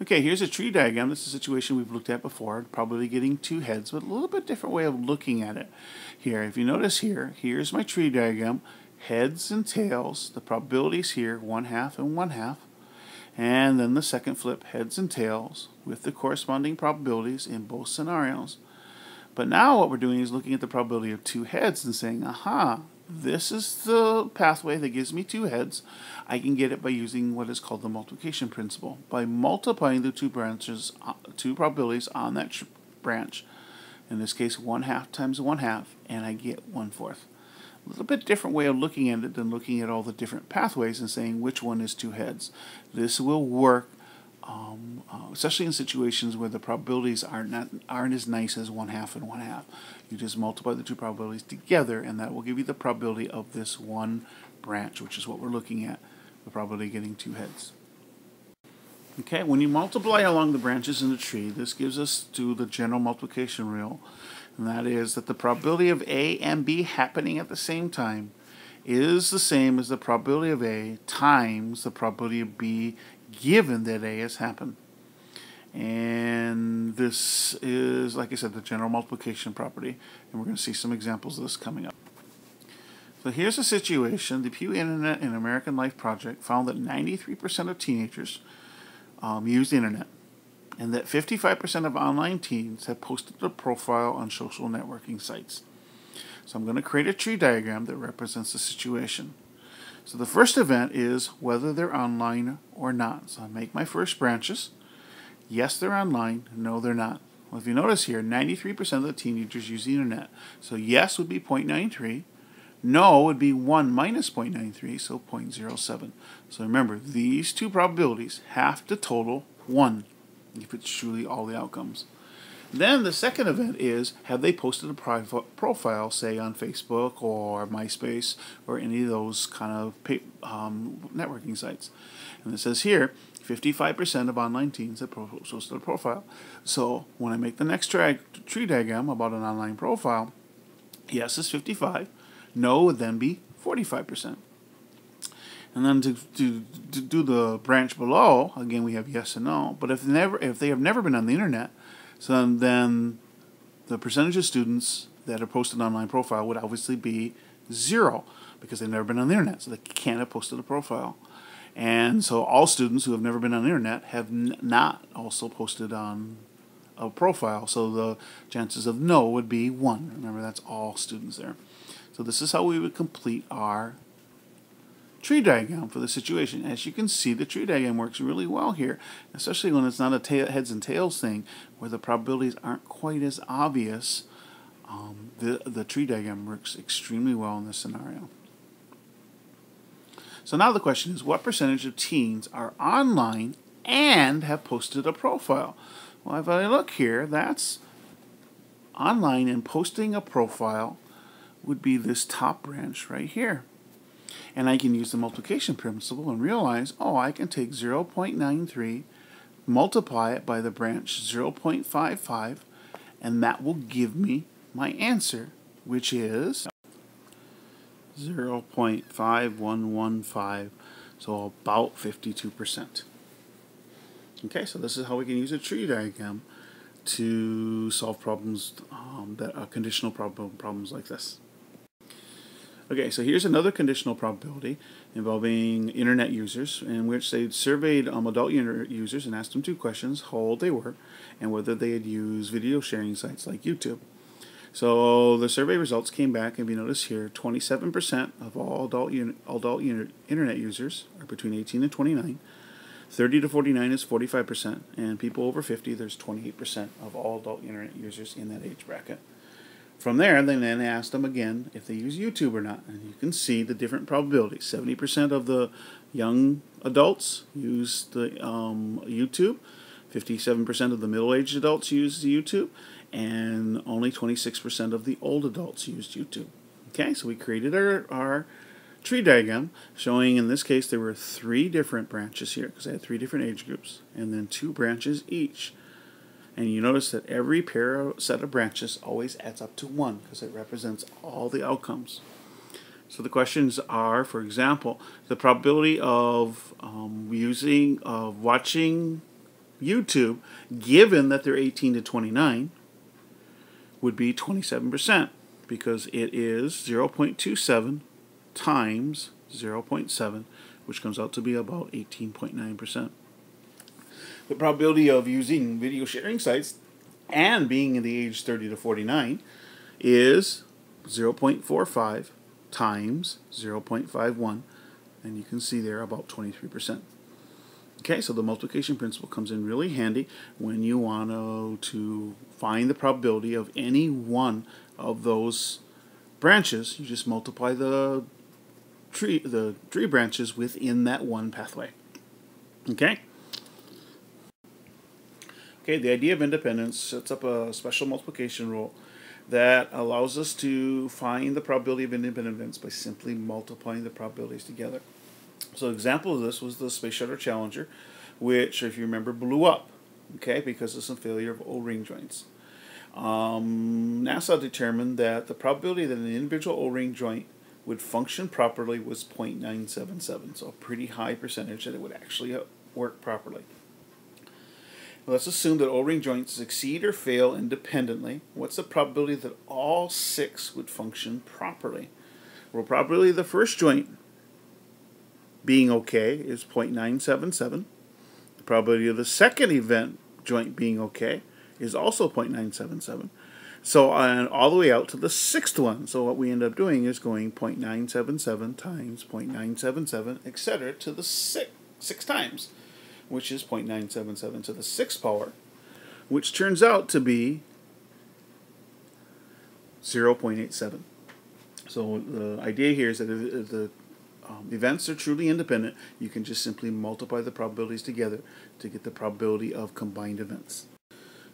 Okay, here's a tree diagram. This is a situation we've looked at before, probably getting two heads, but a little bit different way of looking at it. Here, if you notice here, here's my tree diagram, heads and tails, the probabilities here, 1/2 and 1/2, and then the second flip, heads and tails, with the corresponding probabilities in both scenarios. But now what we're doing is looking at the probability of two heads and saying, aha, this is the pathway that gives me two heads. I can get it by using what is called the multiplication principle. By multiplying the two probabilities on that branch. In this case, 1/2 times 1/2, and I get 1/4. A little bit different way of looking at it than looking at all the different pathways and saying which one is two heads. This will work especially in situations where the probabilities aren't as nice as 1/2 and 1/2. You just multiply the two probabilities together, and that will give you the probability of this one branch, which is what we're looking at, the probability of getting two heads. Okay, when you multiply along the branches in the tree, this gives us to the general multiplication rule, and that is that the probability of A and B happening at the same time is the same as the probability of A times the probability of B given that A has happened. And this is, like I said, the general multiplication property, and we're going to see some examples of this coming up. So here's a situation. The Pew Internet and American Life Project found that 93% of teenagers use the internet, and that 55% of online teens have posted a profile on social networking sites. So I'm going to create a tree diagram that represents the situation. So the first event is whether they're online or not. So I make my first branches. Yes, they're online. No, they're not. Well, if you notice here, 93% of the teenagers use the internet. So yes would be 0.93. No would be 1 minus 0.93, so 0.07. So remember, these two probabilities have to total 1 if it's truly all the outcomes. Then the second event is, have they posted a profile, say on Facebook or MySpace or any of those kind of networking sites? And it says here, 55% of online teens have posted a profile. So when I make the next tree diagram about an online profile, yes is 55, no would then be 45%. And then to do the branch below, again we have yes and no. But if they have never been on the internet, so then the percentage of students that have posted an online profile would obviously be 0 because they've never been on the internet, so they can't have posted a profile. And so all students who have never been on the internet have not also posted on a profile, so the chances of no would be 1. Remember, that's all students there. So this is how we would complete our tree diagram for the situation. As you can see, the tree diagram works really well here, especially when it's not a heads and tails thing where the probabilities aren't quite as obvious. The tree diagram works extremely well in this scenario. So now the question is, what percentage of teens are online and have posted a profile? Well, if I look here, that's online and posting a profile would be this top branch right here. And I can use the multiplication principle and realize, oh, I can take 0.93, multiply it by the branch 0.55, and that will give me my answer, which is 0.5115, so about 52%. Okay, so this is how we can use a tree diagram to solve problems that are conditional problems like this. Okay, so here's another conditional probability involving internet users, in which they surveyed adult internet users and asked them 2 questions: how old they were and whether they had used video sharing sites like YouTube. So the survey results came back, and if you notice here, 27% of all adult internet users are between 18 and 29. 30 to 49 is 45%, and people over 50, there's 28% of all adult internet users in that age bracket. From there, they then asked them again if they use YouTube or not, and you can see the different probabilities. 70% of the young adults use the YouTube, 57% of the middle-aged adults use YouTube, and only 26% of the old adults used YouTube. Okay, so we created our tree diagram showing, in this case, there were 3 different branches here because I had 3 different age groups, and then 2 branches each. And you notice that every set of branches always adds up to 1 because it represents all the outcomes. So the questions are, for example, the probability of watching YouTube, given that they're 18 to 29, would be 27%, because it is 0.27 times 0.7, which comes out to be about 18.9%. The probability of using video sharing sites and being in the age 30 to 49 is 0.45 times 0.51, and you can see there about 23%. Okay, so the multiplication principle comes in really handy when you want to find the probability of any one of those branches. You just multiply the tree branches within that one pathway. Okay? Okay, the idea of independence sets up a special multiplication rule that allows us to find the probability of independent events by simply multiplying the probabilities together. So an example of this was the Space Shuttle Challenger, which, if you remember, blew up, okay, because of some failure of O-ring joints. NASA determined that the probability that an individual O-ring joint would function properly was 0.977, so a pretty high percentage that it would actually work properly. Let's assume that O-ring joints succeed or fail independently. What's the probability that all 6 would function properly? Well, probability of the first joint being okay is 0.977. The probability of the second event joint being okay is also 0.977. So all the way out to the 6th one. So what we end up doing is going 0.977 times 0.977, etc. to the 6 times, which is 0.977 to the 6th power, which turns out to be 0.87. So the idea here is that if the events are truly independent, you can just simply multiply the probabilities together to get the probability of combined events.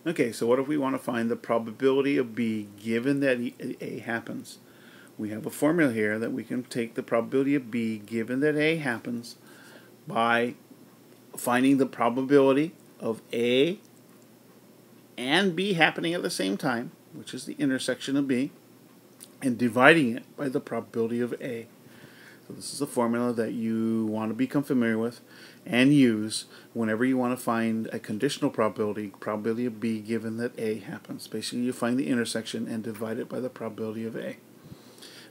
Okay, so what if we want to find the probability of B given that A happens? We have a formula here that we can take the probability of B given that A happens by finding the probability of A and B happening at the same time, which is the intersection of B, and dividing it by the probability of A. So this is a formula that you want to become familiar with and use whenever you want to find a conditional probability of B given that A happens. Basically, you find the intersection and divide it by the probability of A.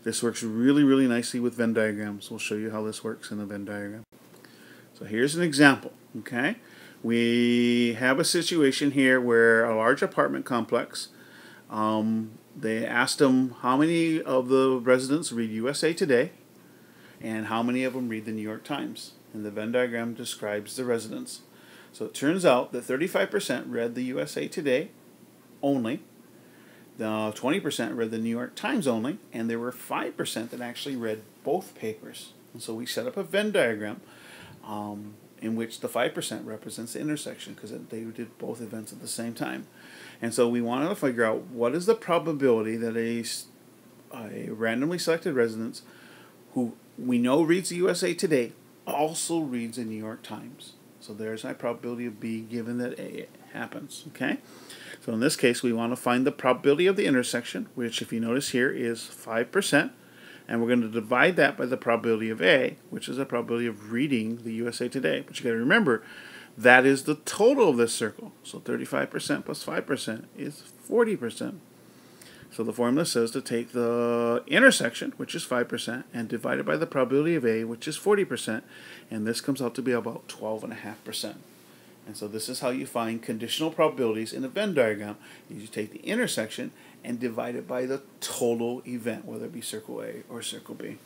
This works really, really nicely with Venn diagrams. We'll show you how this works in a Venn diagram. So here's an example, okay? We have a situation here where a large apartment complex, they asked them how many of the residents read USA Today and how many of them read the New York Times. And the Venn diagram describes the residents. So it turns out that 35% read the USA Today only, 20% read the New York Times only, and there were 5% that actually read both papers. And so we set up a Venn diagram in which the 5% represents the intersection because they did both events at the same time. And so we wanted to figure out what is the probability that a randomly selected resident who we know reads the USA Today also reads the New York Times. So there's my probability of B given that A happens. Okay. So in this case, we want to find the probability of the intersection, which, if you notice here, is 5%. And we're going to divide that by the probability of A, which is the probability of reading the USA Today. But you got to remember, that is the total of this circle. So 35% plus 5% is 40%. So the formula says to take the intersection, which is 5%, and divide it by the probability of A, which is 40%, and this comes out to be about 12.5%. And so this is how you find conditional probabilities in a Venn diagram. You take the intersection and divide it by the total event, whether it be circle A or circle B.